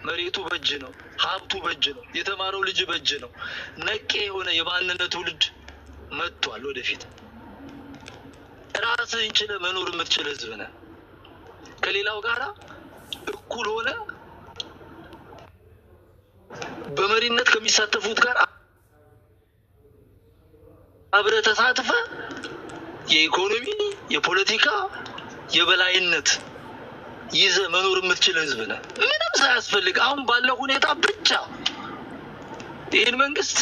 መሬቱ በእጅ ነው፣ ሀብቱ በእጅ ነው፣ የተማረው ልጅ በእጅ ነው። ነቄ የሆነ የማንነት ትውልድ መጥቷል። ወደፊት ራስህን ችለህ መኖር የምትችል ህዝብ ነህ። ከሌላው ጋራ እኩል ሆነ በመሪነት ከሚሳተፉት ጋር አብረህ ተሳትፈህ የኢኮኖሚ የፖለቲካ የበላይነት ይዘህ መኖር የምትችል ህዝብ ነህ። ምንም ሳያስፈልግ አሁን ባለው ሁኔታ ብቻ ይህን መንግስት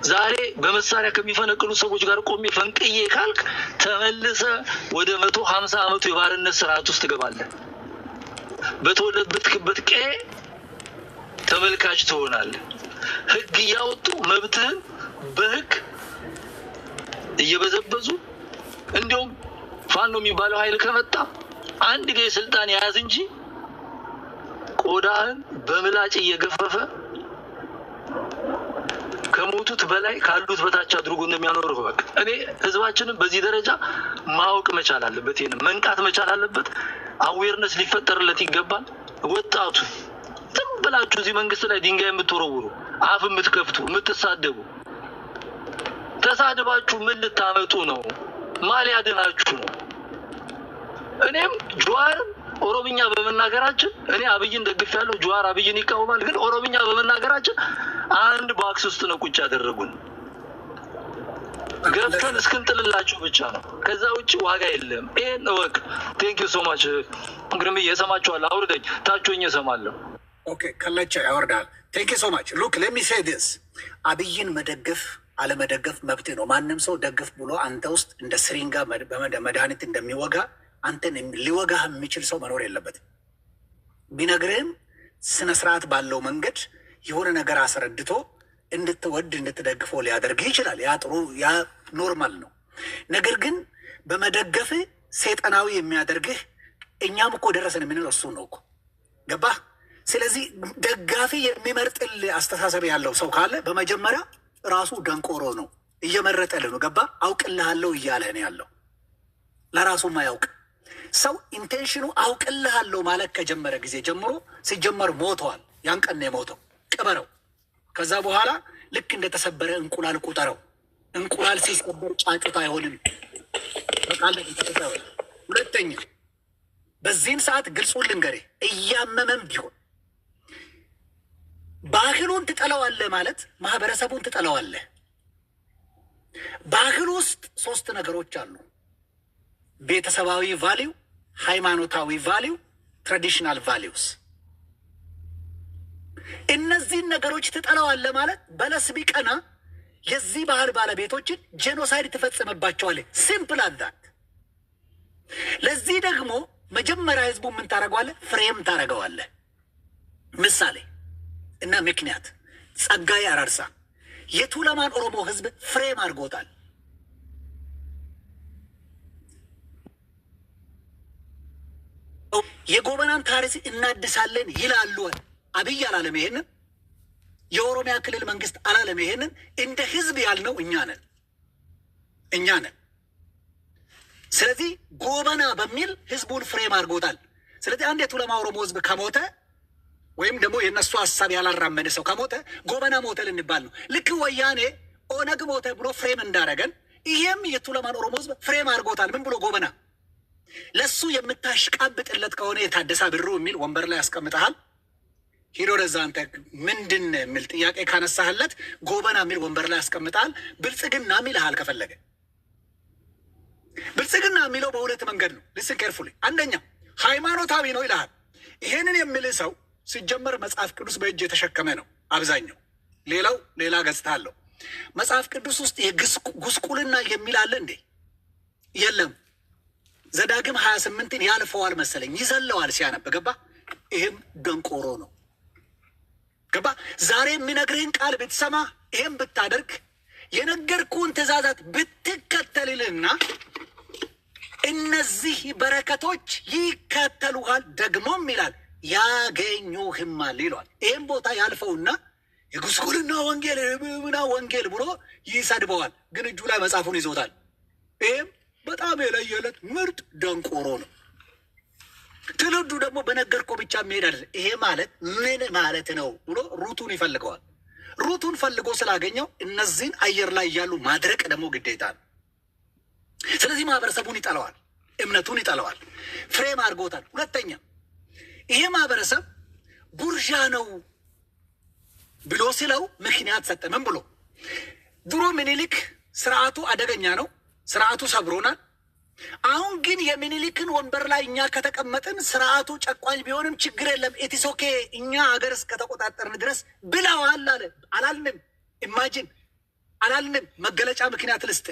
ዛሬ በመሳሪያ ከሚፈነቅሉ ሰዎች ጋር ቆሜ ፈንቅዬ ካልክ ተመልሰህ ወደ 150 ዓመቱ የባርነት ስርዓት ውስጥ ትገባለህ። በተወለድክበት ቀዬ ተመልካች ትሆናለህ። ህግ እያወጡ መብትህን በህግ እየበዘበዙ እንዲሁም ፋኖ የሚባለው ኃይል ከመጣ አንድ ጊዜ ስልጣን ያዝ እንጂ ቆዳህን በምላጭ እየገፈፈ ከሞቱት በላይ ካሉት በታች አድርጎ እንደሚያኖርህ በቃ። እኔ ህዝባችንን በዚህ ደረጃ ማወቅ መቻል አለበት። ይሄን መንቃት መቻል አለበት። አዌርነስ ሊፈጠርለት ይገባል። ወጣቱ ዝም ብላችሁ እዚህ መንግስት ላይ ድንጋይ የምትወረውሩ፣ አፍ የምትከፍቱ፣ የምትሳደቡ ተሳድባችሁ ምን ልታመጡ ነው? ማን ያድናችሁ ነው? እኔም ጁዋር ኦሮምኛ በመናገራችን እኔ አብይን ደግፌያለሁ። ጁዋር አብይን ይቃወማል። ግን ኦሮምኛ በመናገራችን አንድ ባክስ ውስጥ ነው ቁጭ ያደረጉን። ገብተን እስክንጥልላችሁ ብቻ ነው። ከዛ ውጭ ዋጋ የለም። ይሄን እወቅ። ቴንክ ዩ ሶ ማች። እንግዲህ እየሰማችኋለሁ። አውርደኝ ታችሁኝ እሰማለሁ። ኦኬ ከለቻ ያወርዳል። ቴንክ ዩ ሶ ማች። ሉክ ሌት ሚ ሴይ ዲስ። አብይን መደገፍ አለመደገፍ መብት ነው። ማንም ሰው ደግፍ ብሎ አንተ ውስጥ እንደ ስሪንጋ መድኃኒት እንደሚወጋ አንተን ሊወጋህ የሚችል ሰው መኖር የለበትም። ቢነግርህም ስነ ስርዓት ባለው መንገድ የሆነ ነገር አስረድቶ እንድትወድ እንድትደግፈው ሊያደርግህ ይችላል። ያ ጥሩ፣ ያ ኖርማል ነው። ነገር ግን በመደገፍ ሰይጣናዊ የሚያደርግህ እኛም እኮ ደረሰን የምንለው እሱ ነው እኮ ገባህ? ስለዚህ ደጋፊ የሚመርጥል አስተሳሰብ ያለው ሰው ካለ በመጀመሪያ ራሱ ደንቆሮ ነው፣ እየመረጠልህ ነው። ገባህ? አውቅልሃለሁ እያለህ ነው ያለው። ለራሱም አያውቅ ሰው ኢንቴንሽኑ አውቅልሃለሁ ማለት ከጀመረ ጊዜ ጀምሮ ሲጀመር ሞተዋል። ያን ቀን ነው የሞተው። ቅበረው። ከዛ በኋላ ልክ እንደተሰበረ እንቁላል ቁጠረው። እንቁላል ሲሰበር ጫጩት አይሆንም። በቃል ሁለተኛ፣ በዚህን ሰዓት ግልጹን ልንገርህ፣ እያመመም ቢሆን ባህሉን ትጠላዋለህ ማለት ማህበረሰቡን ትጠላዋለህ። ባህል ውስጥ 3 ነገሮች አሉ። ቤተሰባዊ ቫሊው፣ ሃይማኖታዊ ቫሊው፣ ትራዲሽናል ቫሊውስ። እነዚህን ነገሮች ትጠላዋለህ ማለት በለስ ቢቀና የዚህ ባህል ባለቤቶችን ጄኖሳይድ ትፈጽምባቸዋለህ። ሲምፕል አዛት። ለዚህ ደግሞ መጀመሪያ ህዝቡ ምን ታደርገዋለህ? ፍሬም ታደርገዋለህ። ምሳሌ እና ምክንያት ጸጋዬ አራርሳ የቱለማን ኦሮሞ ህዝብ ፍሬም አድርጎታል። የጎበናን ታሪክ እናድሳለን ይላሉ። አብይ አላለም ይሄንን። የኦሮሚያ ክልል መንግስት አላለም ይሄንን። እንደ ህዝብ ያልነው እኛ ነን። ስለዚህ ጎበና በሚል ህዝቡን ፍሬም አድርጎታል። ስለዚህ አንድ የቱለማ ኦሮሞ ህዝብ ከሞተ ወይም ደግሞ የእነሱ ሀሳብ ያላራመደ ሰው ከሞተ ጎበና ሞተ ልንባል ነው። ልክ ወያኔ ኦነግ ሞተ ብሎ ፍሬም እንዳረገን ይሄም የቱለማን ኦሮሞ ህዝብ ፍሬም አድርጎታል። ምን ብሎ? ጎበና። ለሱ የምታሽቃብጥለት ከሆነ የታደሳ ብሩ የሚል ወንበር ላይ ያስቀምጠሃል። ሂዶ ለዛ አንተ ምንድን የሚል ጥያቄ ካነሳህለት ጎበና የሚል ወንበር ላይ ያስቀምጠሃል። ብልጽግና የሚልሃል ከፈለገ። ብልጽግና የሚለው በሁለት መንገድ ነው። ሊስን ኬርፉሊ። አንደኛው ሃይማኖታዊ ነው ይልሃል። ይሄንን የሚልህ ሰው ሲጀመር መጽሐፍ ቅዱስ በእጅ የተሸከመ ነው አብዛኛው። ሌላው ሌላ ገጽታ አለው። መጽሐፍ ቅዱስ ውስጥ የጉስቁልና የሚል አለ እንዴ? የለም። ዘዳግም 28ን ያልፈዋል መሰለኝ፣ ይዘለዋል ሲያነብ። ገባ? ይህም ደንቆሮ ነው። ገባ? ዛሬ የሚነግርህን ቃል ብትሰማ፣ ይህም ብታደርግ፣ የነገርኩህን ትእዛዛት ብትከተልልና እነዚህ በረከቶች ይከተሉሃል። ደግሞም ይላል ያገኙህማል ይለዋል። ይህም ቦታ ያልፈውና የጉስቁልና ወንጌል ምና ወንጌል ብሎ ይሰድበዋል። ግን እጁ ላይ መጽሐፉን ይዞታል። ይህም በጣም የለየለት ምርጥ ደንቆሮ ነው። ትውልዱ ደግሞ በነገርኮ ብቻ የሚሄዳል። ይሄ ማለት ምን ማለት ነው ብሎ ሩቱን ይፈልገዋል። ሩቱን ፈልጎ ስላገኘው እነዚህን አየር ላይ ያሉ ማድረቅ ደግሞ ግዴታ ነው። ስለዚህ ማህበረሰቡን ይጠለዋል፣ እምነቱን ይጠለዋል፣ ፍሬም አድርጎታል። ሁለተኛ ይሄ ማህበረሰብ ቡርዣ ነው ብሎ ሲለው ምክንያት ሰጠ። ምን ብሎ? ድሮ ምኒልክ ስርዓቱ አደገኛ ነው፣ ስርዓቱ ሰብሮናል። አሁን ግን የሚኒሊክን ወንበር ላይ እኛ ከተቀመጥን ስርዓቱ ጨቋኝ ቢሆንም ችግር የለም ኢትሶኬ እኛ ሀገር እስከተቆጣጠርን ድረስ ብለዋል አለ። አላልንም። ኢማጂን አላልንም። መገለጫ ምክንያት ልስጥ።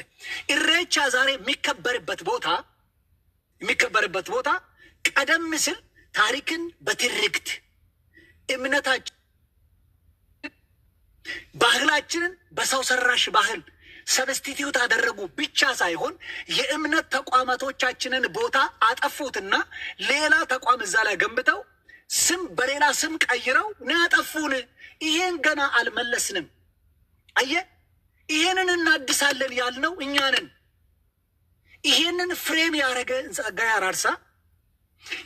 ኢሬቻ ዛሬ የሚከበርበት ቦታ ቀደም ሲል ታሪክን በትርክት እምነታችን ባህላችንን በሰው ሰራሽ ባህል ሰብስቲቲዩት አደረጉ ብቻ ሳይሆን የእምነት ተቋማቶቻችንን ቦታ አጠፉትና ሌላ ተቋም እዛ ላይ ገንብተው ስም በሌላ ስም ቀይረው ነው ያጠፉን። ይሄን ገና አልመለስንም። አየ ይሄንን እናድሳለን ያልነው እኛ ነን። ይሄንን ፍሬም ያደረገ ጸጋዬ አራርሳ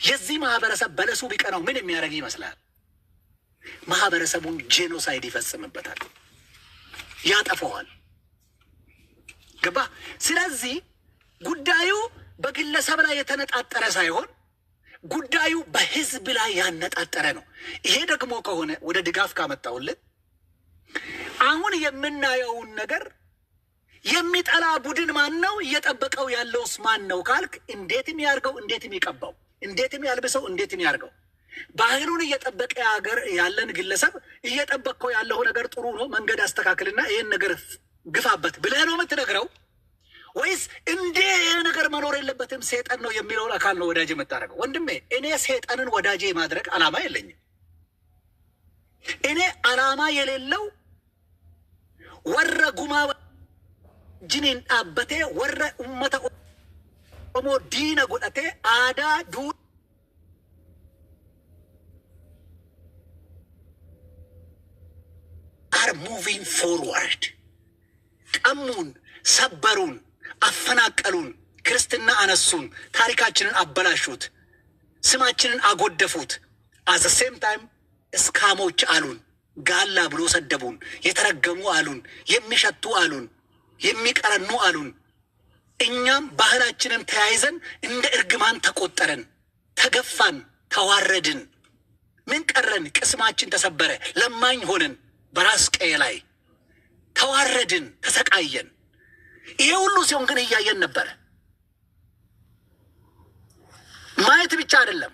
የዚህ ማህበረሰብ በለሱ ቢቀናው ምን የሚያደርግ ይመስላል? ማህበረሰቡን ጄኖሳይድ ይፈጽምበታል፣ ያጠፈዋል። ገባ? ስለዚህ ጉዳዩ በግለሰብ ላይ የተነጣጠረ ሳይሆን ጉዳዩ በህዝብ ላይ ያነጣጠረ ነው። ይሄ ደግሞ ከሆነ ወደ ድጋፍ ካመጣውልን አሁን የምናየውን ነገር የሚጠላ ቡድን ማን ነው? እየጠበቀው ያለውስ ማን ነው ካልክ እንዴትም ያርገው፣ እንዴትም ይቀባው፣ እንዴትም ያልብሰው፣ እንዴትም ያርገው ባህሉን እየጠበቀ ያለን ግለሰብ እየጠበቀው ያለው ነገር ጥሩ ነው፣ መንገድ አስተካክልና ይሄን ነገር ግፋበት ብለህ ነው የምትነግረው? ወይስ እንዴ ነገር መኖር የለበትም ሰይጣን ነው የሚለውን አካል ነው ወዳጅ የምታደርገው? ወንድሜ እኔ ሰይጣንን ወዳጄ ማድረግ አላማ የለኝም። እኔ አላማ የሌለው ወረ ጉማ ጅኒን አበቴ ወረ ኡመተ ኦሞ ዲነ ጎዳቴ አዳ ዱ are moving forward ቀሙን፣ ሰበሩን፣ አፈናቀሉን፣ ክርስትና አነሱን፣ ታሪካችንን አበላሹት፣ ስማችንን አጎደፉት። አዘ ሴም ታይም እስካሞች አሉን፣ ጋላ ብሎ ሰደቡን፣ የተረገሙ አሉን፣ የሚሸቱ አሉን፣ የሚቀረኑ አሉን። እኛም ባህላችንን ተያይዘን እንደ እርግማን ተቆጠረን፣ ተገፋን፣ ተዋረድን። ምን ቀረን? ቅስማችን ተሰበረ፣ ለማኝ ሆነን፣ በራስ ቀዬ ላይ ተዋረድን፣ ተሰቃየን። ይሄ ሁሉ ሲሆን ግን እያየን ነበረ። ማየት ብቻ አይደለም፣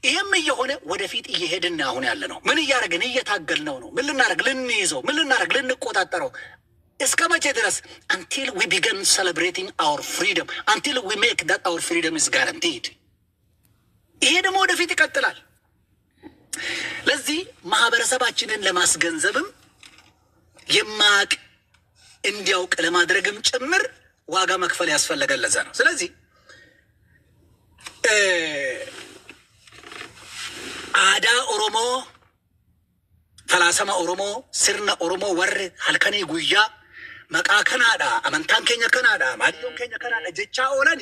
ይህም እየሆነ ወደፊት እየሄድን አሁን ያለ ነው። ምን እያደረግን? እየታገልነው ነው። ምን ልናደረግ? ልንይዘው። ምን ልናደረግ? ልንቆጣጠረው። እስከ መቼ ድረስ? until we begin celebrating our freedom, until we make that our freedom is guaranteed። ይሄ ደግሞ ወደፊት ይቀጥላል። ለዚህ ማህበረሰባችንን ለማስገንዘብም የማቅ እንዲያውቅ ለማድረግም ጭምር ዋጋ መክፈል ያስፈልጋል። ለዛ ነው። ስለዚህ አዳ ኦሮሞ፣ ፈላሰማ ኦሮሞ፣ ስርነ ኦሮሞ ወር ሀልከኔ ጉያ መቃ ከናዳ አመንታን ኬኛ ከናዳ ማዲዮን ኬኛ ከናዳ ጀቻ ኦለኒ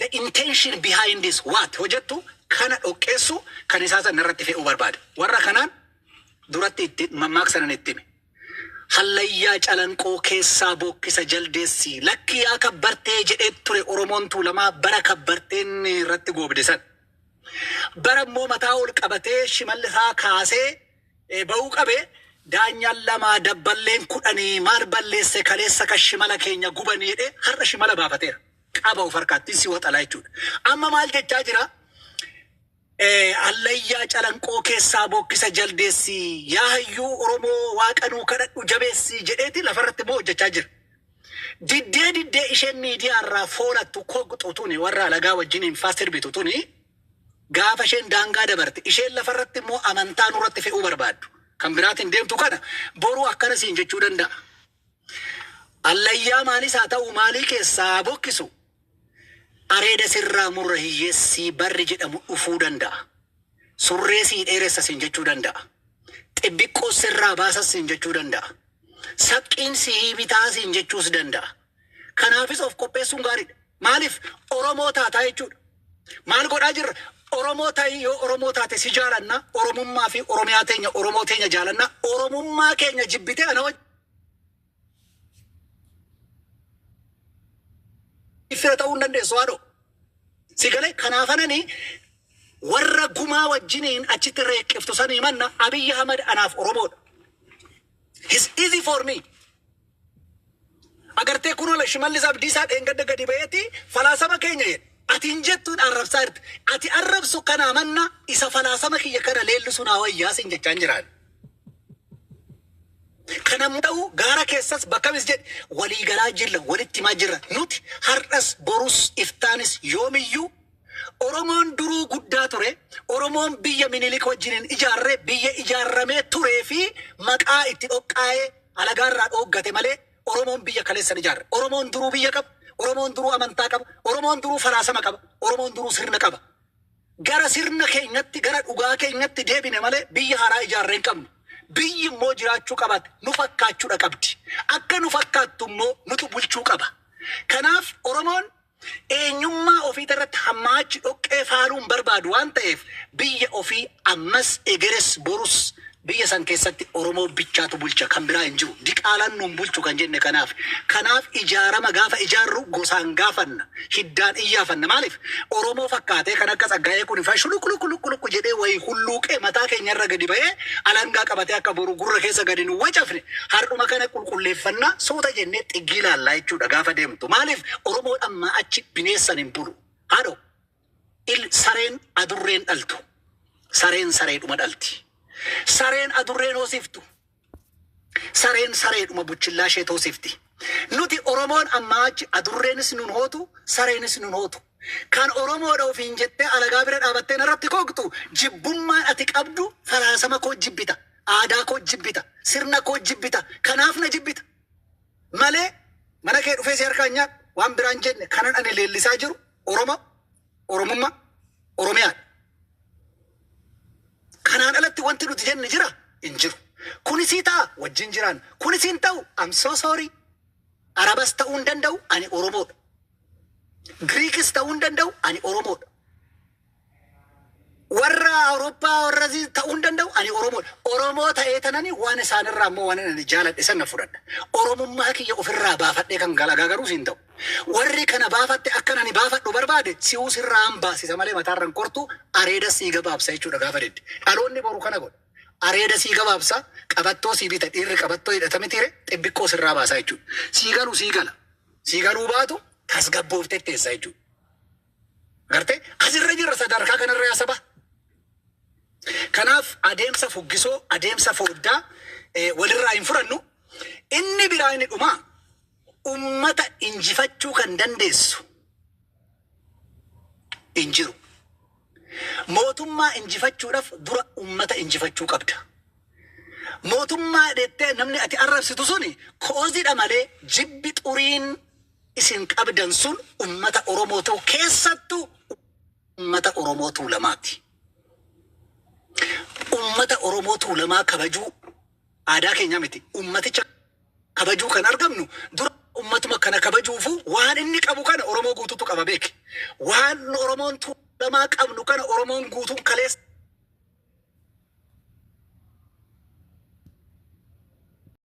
the intention behind this what hojjettu kana dhoqqeessu kan isaasa narratti fe'uu barbaada. Warra kanaan duratti itti mammaaksanan ittime hallayyaa calanqoo keessaa bookkisa jaldeessi lakki yaa kabbartee jedhee ture Oromoon Tuulamaa bara kabbarteen irratti goobdisan. Bara immoo mataa ol qabatee shimallisaa kaasee ba'uu qabee daanyaan lamaa dabballeen kudhanii maal balleesse kaleessa kan shimala keenya gubanii jedhee har'a shimala baafateera. Qaba of harkaatti si waxalaa jechuudha. Amma maal jechaa jira? Hallayyaa calanqoo keessaa bookkisa jaldeessi yaa hayyuu Oromoo waaqanuu kadhadhu jabeessi jedheeti lafarratti immoo hojjechaa jira. Diddee isheen miidiyaa irraa foolattu koguxutuni warra alagaa wajjiniin faasirbitu tuni gaafa isheen daangaa dabarte isheen lafarratti immoo amantaa nurratti fe'uu barbaaddu. Kan biraatiin deemtu kana boruu akkanasiin jechuu danda'a. Hallayyaa maalis haa ta'u maalii keessaa bokkisu areeda sirraa murra hiyyeessi barri jedhamu dhufuu danda'a. Surree sii dheeressa siin jechuu danda'a. Xibbiqqoo sirraa baasas siin jechuu danda'a. Saphiin sii bitaa siin jechuus danda'a. Kanaafis of qopheessuun gaariidha. Maaliif Oromoo taataa jechuudha. Maal godhaa jirra? Oromoo ta'ii yoo Oromoo taate si jaalanna Oromummaa fi Oromiyaa teenya Oromoo teenya jaalanna Oromummaa keenya jibbite ana ifira ta'uu dandeessu haadho. Sigalee kanaafanani warra gumaa wajjiniin achitti reeqqiftu sanii manna Abiy Ahmed anaaf Oromoodha. It's easy for me. Agartee kun ola Shimallis Abdiisaa dheengadda gadi ba'eeti falaasama keenya jedhe. Ati hin jettuun arrabsaa jirti. Ati arrabsu kanaa manna isa falaasama kiyya kana leellisu naa wayyaa siin jechaan jiraan. Kanam ta'u gaara keessas bakkamis jedhe walii galaa jirra walitti himaa jirra. Nuti har'as borus iftaanis yoomiyyuu Oromoon duruu guddaa ture. Oromoon biyya Minilik wajjiniin ijaarree biyya ijaarramee turee fi maqaa itti dhoqqaa'ee alagaarraa dhooggate malee Oromoon biyya kaleessan ijaarre. Oromoon duruu biyya qaba. Oromoon duruu amantaa qaba. Oromoon duruu falaasama qaba. Oromoon duruu sirna qaba. Gara sirna keenyatti gara dhugaa keenyatti deebine malee biyya haaraa ijaarree hin qabnu. Biyyi immoo jiraachuu qabaate nu fakkaachuudha qabdi. Akka nu fakkaattu immoo nutu bulchuu qaba. Kanaaf Oromoon eenyummaa ofii irratti hammaachi dhoqqee faaluun barbaadu waan ta'eef biyya ofii ammas egeres borus biyya san keessatti Oromoo bichaatu bulcha kan biraa hin jiru. Diqaalaan nuun bulchu kan jenne kanaaf ijaarama gaafa ijaarru gosaan gaafanna hiddaan iyyaafanna. Maaliif Oromoo fakkaatee kan akka Tsaggaayee kun ifa shuluquluquluquluqu jedhee wayii hulluuqee mataa keenyarra gadi ba'ee alangaa qabatee akka boru gurra keessa gadi nu wacafne hardhuma kana qulqulleeffannaa suuta jennee xiggii laallaa jechuudha gaafa deemtu. Maaliif Oromoo dhammaa achi bineessan hin bulu. Haadho sareen adurreen dhaltu. Sareen sareedhuma dhalti. Sareen adurreen hoosiftu. Sareen sareedhuma buchillaa ishee hoosifti. Nuti Oromoon ammaa achi adurreenis nun hootu sareenis nun hootu. Kan Oromoodha ofiin jettee alagaa bira dhaabattee narratti kooktu jibbummaan ati qabdu falaasama koo jibbita. Aadaa koo jibbita. Sirna koo jibbita. Kanaaf na jibbita. Malee mana kee dhufee si harkaan nyaadhu waan biraan jenne kanan ani leellisaa jiru Oromummaa Oromiyaadha. Kanaan alatti wanti nuti jenne jira hin jiru. Kunisii ta'a wajjin jiraan. Kunisiin ta'u I'm so sorry. Arabas ta'uu hin danda'u ani Oromoodha. Giriikis ta'uu hin danda'u ani Oromoodha. Warra Awurooppaa warra ta'uu hin danda'u ani Oromoodha. Oromoo ta'ee tanani waan isaanirraa immoo waan ani jaaladhe sana fudhadha. Oromummaa kiyya ofirraa baafadhee kan galagagaruu siin ta'u. Warri kana baafatte akkan ani baafadhu barbaade si'uu sirraa hin baasisa malee mataarran kortu areeda sii gabaabsa jechuudha gaafa dedde. Dhaloonni boru kana godha. Areeda sii gabaabsa qabattoo sii bita dhiirri qabattoo hidhatame tire xibbiqqoo sirraa baasa jechuudha. Sii galu sii gala. Sii galuu baatu tasgabbooftee teessa jechuudha. Gartee asirra jirra sadarkaa kanarra yaasaba. Kanaaf adeemsa fuggisoo adeemsa fooddaa walirraa hin furannu. Inni biraa inni dhumaa ummata injifachuu kan dandeessu hin jiru. Mootummaa injifachuudhaaf dura ummata injifachuu qabda. Mootummaa deettee namni ati arrabsitu suni koozidha malee jibbi xuriin isin qabdan sun ummata Oromoo ta'u keessattuu ummata Oromoo Tuulamaati. Ummata Oromoo Tuulamaa kabajuu aadaa keenya miti. Ummaticha kabajuu kan argamnu dura ummatuma kana kabajuufu waan inni qabu kana Oromoo guutuutu qaba beeki. Waan Oromoon Tuulamaa qabnu kana Oromoon guutuun kaleessa